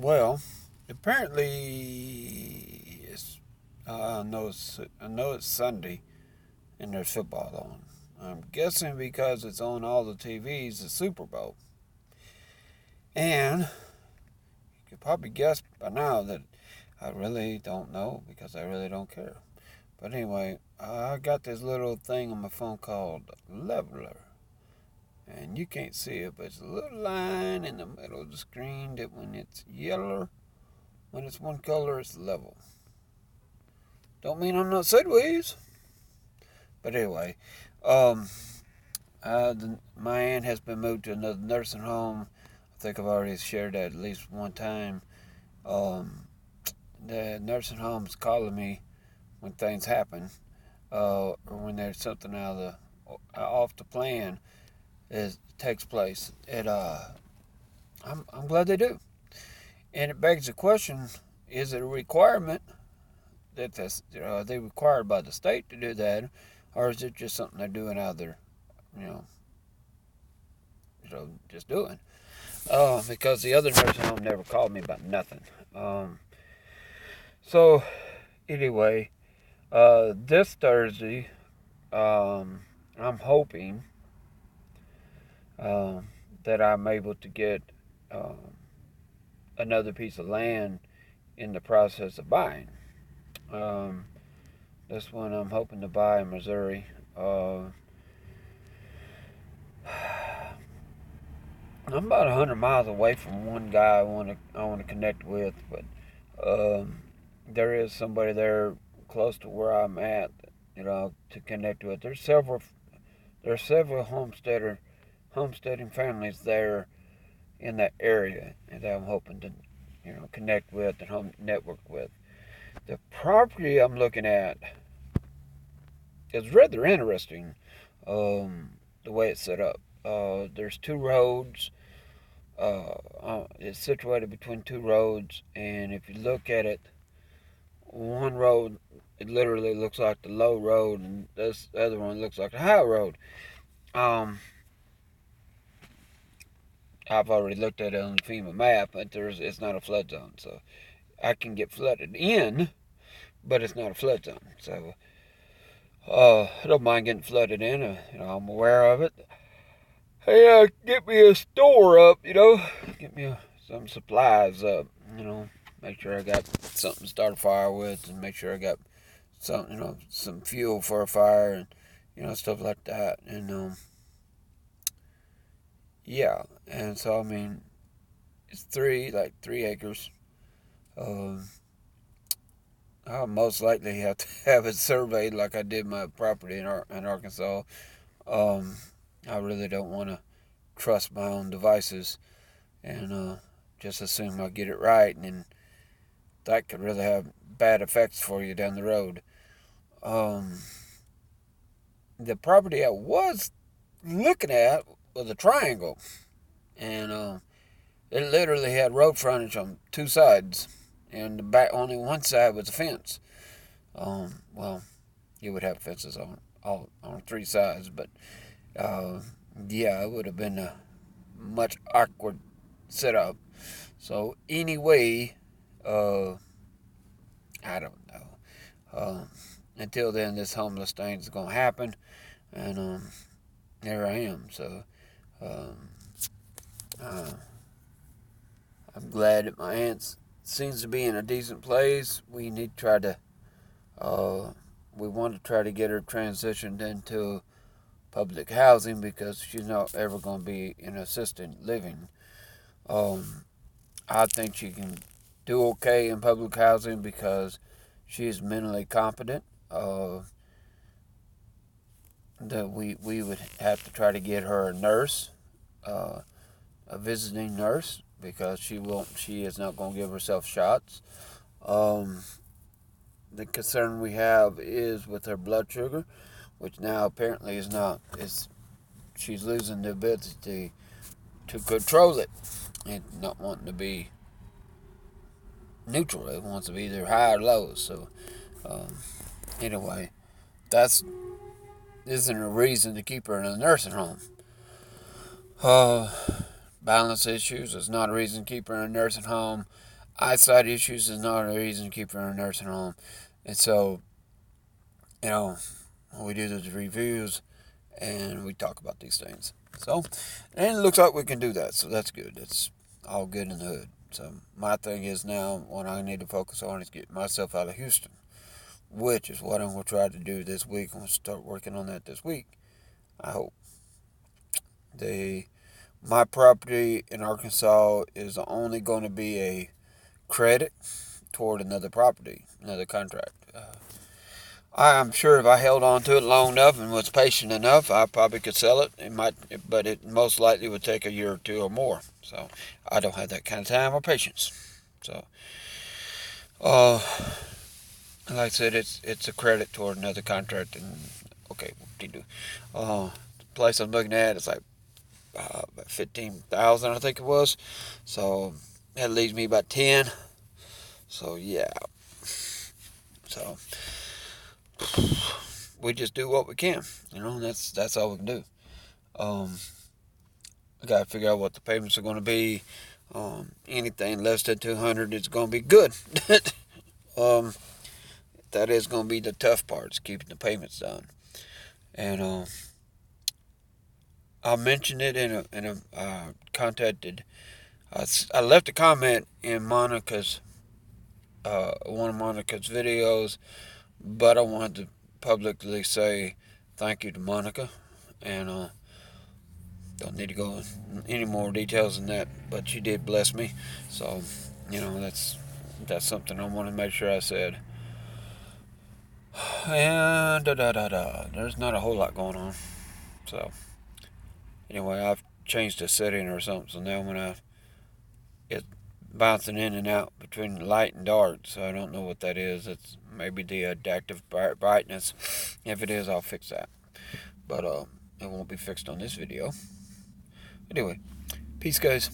Well, apparently, I know it's Sunday and there's football on. I'm guessing because it's on all the TVs, the Super Bowl. And you could probably guess by now that I really don't know because I really don't care. But anyway, I got this little thing on my phone called Leveler. And you can't see it, but it's a little line in the middle of the screen that when it's yellow, when it's one color, it's level. Don't mean I'm not sideways. But anyway, um, my aunt has been moved to another nursing home. I think I've already shared that at least one time. Um, the nursing home's calling me when things happen, or when there's something off the plan is takes place. I'm glad they do, and it begs the question: is it a requirement that they required by the state to do that, or is it just something they're doing out there, you know, just doing? Because the other nursing home never called me about nothing. So anyway, this Thursday, I'm hoping um, that I'm able to get um, another piece of land in the process of buying. Um, this one I'm hoping to buy in Missouri. I'm about 100 miles away from one guy I want to connect with, but there is somebody there close to where I'm at, to connect with. There's several homesteading families there in that area, and that I'm hoping to, connect with and home network with. The property I'm looking at is rather interesting. The way it's set up. There's two roads. It's situated between two roads, and if you look at it, one road it literally looks like the low road, and this other one looks like the high road. Um, I've already looked at it on the FEMA map, but it's not a flood zone, so I can get flooded in, but it's not a flood zone. So I don't mind getting flooded in. I'm aware of it. Hey, get me a store up, get me some supplies up, you know. Make sure I got something to start a fire with, and make sure I got some fuel for a fire, and stuff like that. And yeah, and so I mean, it's 3 acres. Um, I'll most likely have to have it surveyed like I did my property in Arkansas. Um, I really don't want to trust my own devices, and just assume I'll get it right, and that could really have bad effects for you down the road. Um, the property I was looking at was a triangle, and it literally had road frontage on two sides, and the back only one side was a fence. Well, you would have fences on three sides, but uh, yeah, it would have been a much awkward setup. So anyway, uh, I don't know. Until then, this homeless thing is gonna happen, and here I am. So um, uh, I'm glad that my aunt seems to be in a decent place. Uh, we want to try to get her transitioned into public housing because she's not ever going to be in assisted living. Um, I think she can do okay in public housing because she is mentally competent. That we would have to try to get her a nurse, uh, a visiting nurse, because she is not going to give herself shots. Um, the concern we have is with her blood sugar, which now apparently is not is she's losing the ability to control it and not wanting to be neutral. It wants to be either high or low. So um, anyway, that's isn't a reason to keep her in a nursing home. Uh, Balance issues is not a reason to keep her in a nursing home. eyesight issues is not a reason to keep her in a nursing home. And so, we do those reviews and we talk about these things. So, and it looks like we can do that. So that's good. It's all good in the hood. So my thing is now, what I need to focus on is getting myself out of Houston, which is what I'm going to try to do this week. I'm going to start working on that this week. I hope. My property in Arkansas is only going to be a credit toward another property, another contract. I'm sure if I held on to it long enough and was patient enough, I probably could sell it. But it most likely would take a year or two or more. So I don't have that kind of time or patience. So, like I said, it's a credit toward another contract. And okay, what do you do? The place I'm looking at is like about 15,000, I think it was. So that leaves me about 10. So yeah. So we just do what we can, and that's all we can do. I gotta figure out what the payments are going to be. Anything less than 200 is going to be good. That is going to be the tough part, is keeping the payments down. And I mentioned it in a contacted. I left a comment in Monica's one of Monica's videos, but I wanted to publicly say thank you to Monica, and don't need to go in any more details than that. But she did bless me, so that's something I want to make sure I said. And there's not a whole lot going on. So anyway, I've changed the setting or something, so now when it's bouncing in and out between light and dark, so I don't know what that is. It's maybe the adaptive brightness. If it is, I'll fix that. But it won't be fixed on this video. Anyway, peace, guys.